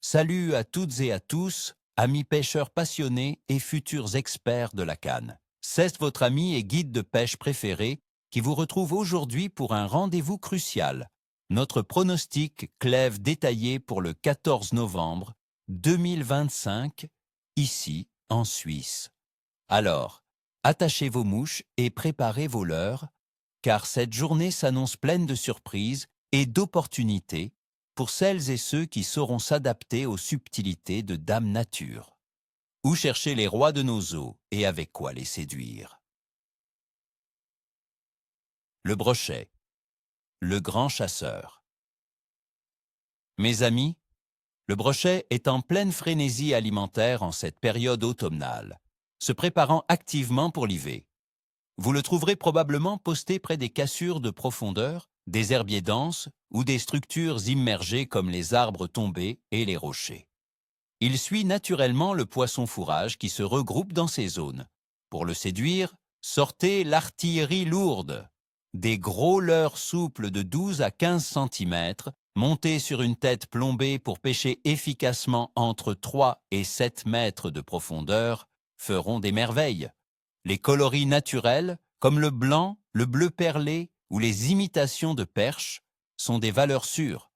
Salut à toutes et à tous, amis pêcheurs passionnés et futurs experts de la canne. C'est votre ami et guide de pêche préféré qui vous retrouve aujourd'hui pour un rendez-vous crucial. Notre pronostic clève détaillé pour le 14 novembre 2025, ici en Suisse. Alors, attachez vos mouches et préparez vos leurres, car cette journée s'annonce pleine de surprises et d'opportunités pour celles et ceux qui sauront s'adapter aux subtilités de Dame Nature. Où chercher les rois de nos eaux et avec quoi les séduire? Le brochet, le grand chasseur. Mes amis, le brochet est en pleine frénésie alimentaire en cette période automnale, se préparant activement pour l'hiver. Vous le trouverez probablement posté près des cassures de profondeur, des herbiers denses ou des structures immergées comme les arbres tombés et les rochers. Il suit naturellement le poisson fourrage qui se regroupe dans ces zones. Pour le séduire, sortez l'artillerie lourde. Des gros leurres souples de 12 à 15 cm, montés sur une tête plombée pour pêcher efficacement entre 3 et 7 mètres de profondeur, feront des merveilles. Les coloris naturels, comme le blanc, le bleu perlé ou les imitations de perches, sont des valeurs sûres.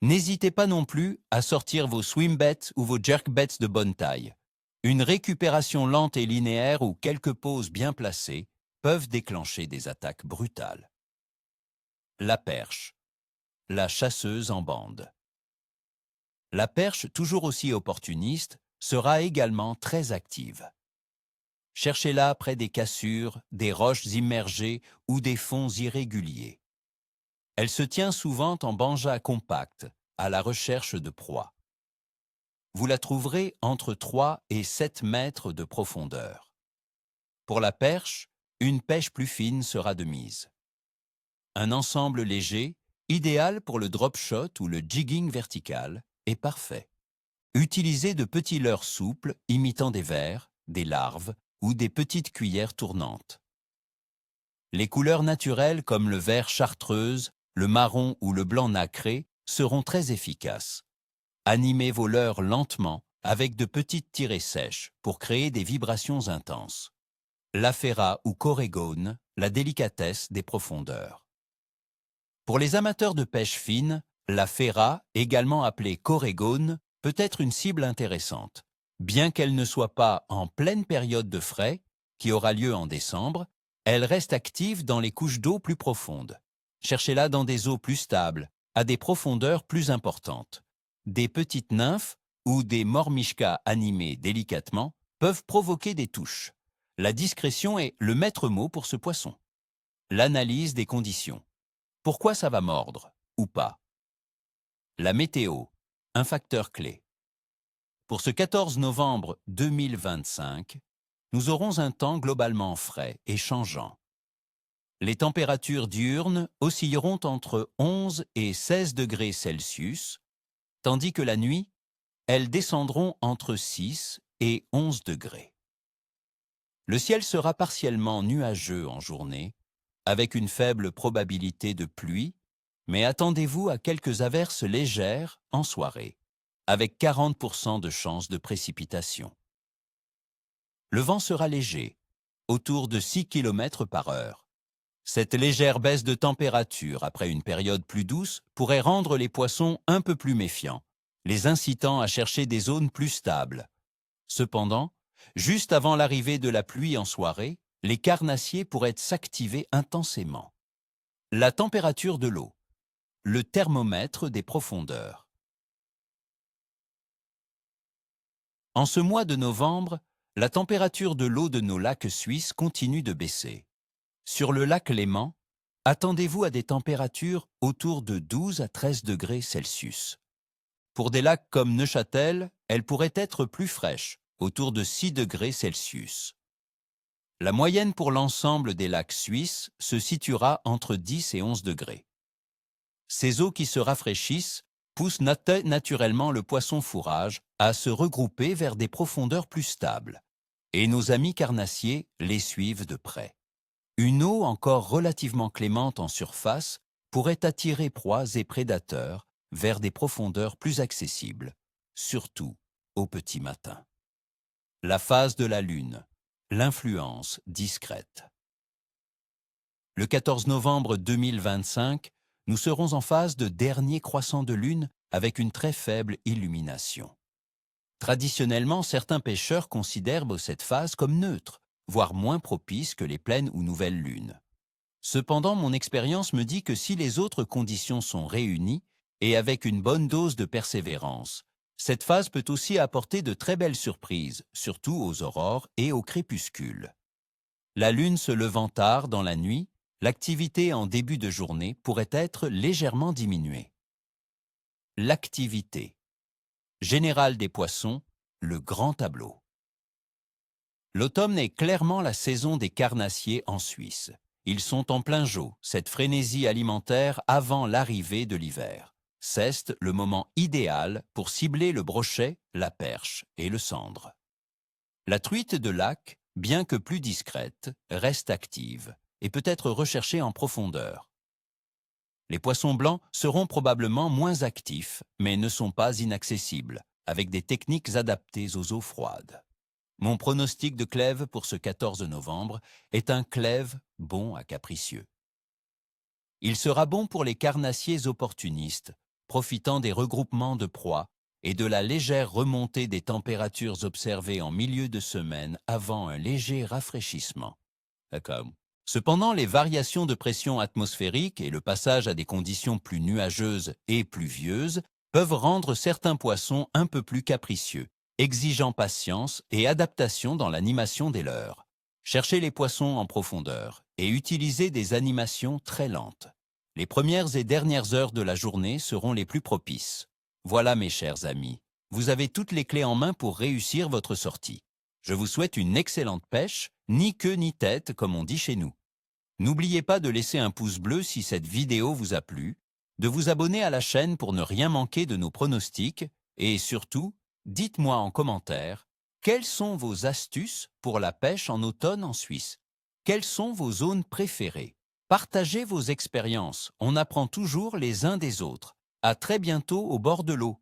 N'hésitez pas non plus à sortir vos swimbets ou vos jerkbets de bonne taille. Une récupération lente et linéaire ou quelques pauses bien placées peuvent déclencher des attaques brutales. La perche, la chasseuse en bande. La perche, toujours aussi opportuniste, sera également très active. Cherchez-la près des cassures, des roches immergées ou des fonds irréguliers. Elle se tient souvent en banja compact, à la recherche de proies. Vous la trouverez entre 3 et 7 mètres de profondeur. Pour la perche, une pêche plus fine sera de mise. Un ensemble léger, idéal pour le drop shot ou le jigging vertical, est parfait. Utilisez de petits leurres souples imitant des vers, des larves ou des petites cuillères tournantes. Les couleurs naturelles comme le vert chartreuse, le marron ou le blanc nacré seront très efficaces. Animez vos leurres lentement avec de petites tirées sèches pour créer des vibrations intenses. La ferra ou corégone, la délicatesse des profondeurs. Pour les amateurs de pêche fine, la ferra, également appelée corégone, peut être une cible intéressante. Bien qu'elle ne soit pas en pleine période de frai, qui aura lieu en décembre, elle reste active dans les couches d'eau plus profondes. Cherchez-la dans des eaux plus stables, à des profondeurs plus importantes. Des petites nymphes ou des mormishkas animés délicatement peuvent provoquer des touches. La discrétion est le maître mot pour ce poisson. L'analyse des conditions. Pourquoi ça va mordre ou pas? La météo, un facteur clé. Pour ce 14 novembre 2025, nous aurons un temps globalement frais et changeant. Les températures diurnes oscilleront entre 11 et 16 degrés Celsius, tandis que la nuit, elles descendront entre 6 et 11 degrés. Le ciel sera partiellement nuageux en journée, avec une faible probabilité de pluie, mais attendez-vous à quelques averses légères en soirée, avec 40% de chances de précipitation. Le vent sera léger, autour de 6 km par heure. Cette légère baisse de température après une période plus douce pourrait rendre les poissons un peu plus méfiants, les incitant à chercher des zones plus stables. Cependant, juste avant l'arrivée de la pluie en soirée, les carnassiers pourraient s'activer intensément. La température de l'eau, le thermomètre des profondeurs. En ce mois de novembre, la température de l'eau de nos lacs suisses continue de baisser. Sur le lac Léman, attendez-vous à des températures autour de 12 à 13 degrés Celsius. Pour des lacs comme Neuchâtel, elles pourraient être plus fraîches, autour de 6 degrés Celsius. La moyenne pour l'ensemble des lacs suisses se situera entre 10 et 11 degrés. Ces eaux qui se rafraîchissent poussent naturellement le poisson fourrage à se regrouper vers des profondeurs plus stables, et nos amis carnassiers les suivent de près. Une eau encore relativement clémente en surface pourrait attirer proies et prédateurs vers des profondeurs plus accessibles, surtout au petit matin. La phase de la Lune, l'influence discrète. Le 14 novembre 2025, nous serons en phase de dernier croissant de Lune avec une très faible illumination. Traditionnellement, certains pêcheurs considèrent cette phase comme neutre, voire moins propice que les pleines ou nouvelles lunes. Cependant, mon expérience me dit que si les autres conditions sont réunies, et avec une bonne dose de persévérance, cette phase peut aussi apporter de très belles surprises, surtout aux aurores et au crépuscule. La Lune se levant tard dans la nuit, l'activité en début de journée pourrait être légèrement diminuée. L'activité générale des poissons, le grand tableau. L'automne est clairement la saison des carnassiers en Suisse. Ils sont en plein jour, cette frénésie alimentaire avant l'arrivée de l'hiver. C'est le moment idéal pour cibler le brochet, la perche et le sandre. La truite de lac, bien que plus discrète, reste active et peut être recherchée en profondeur. Les poissons blancs seront probablement moins actifs, mais ne sont pas inaccessibles, avec des techniques adaptées aux eaux froides. Mon pronostic de clève pour ce 14 novembre est un clève bon à capricieux. Il sera bon pour les carnassiers opportunistes, profitant des regroupements de proies et de la légère remontée des températures observées en milieu de semaine avant un léger rafraîchissement. Cependant, les variations de pression atmosphérique et le passage à des conditions plus nuageuses et pluvieuses peuvent rendre certains poissons un peu plus capricieux, exigeant patience et adaptation dans l'animation des leurs. Cherchez les poissons en profondeur et utilisez des animations très lentes. Les premières et dernières heures de la journée seront les plus propices. Voilà mes chers amis, vous avez toutes les clés en main pour réussir votre sortie. Je vous souhaite une excellente pêche, ni queue ni tête comme on dit chez nous. N'oubliez pas de laisser un pouce bleu si cette vidéo vous a plu, de vous abonner à la chaîne pour ne rien manquer de nos pronostics et surtout, dites-moi en commentaire, quelles sont vos astuces pour la pêche en automne en Suisse? Quelles sont vos zones préférées? Partagez vos expériences, on apprend toujours les uns des autres. À très bientôt au bord de l'eau.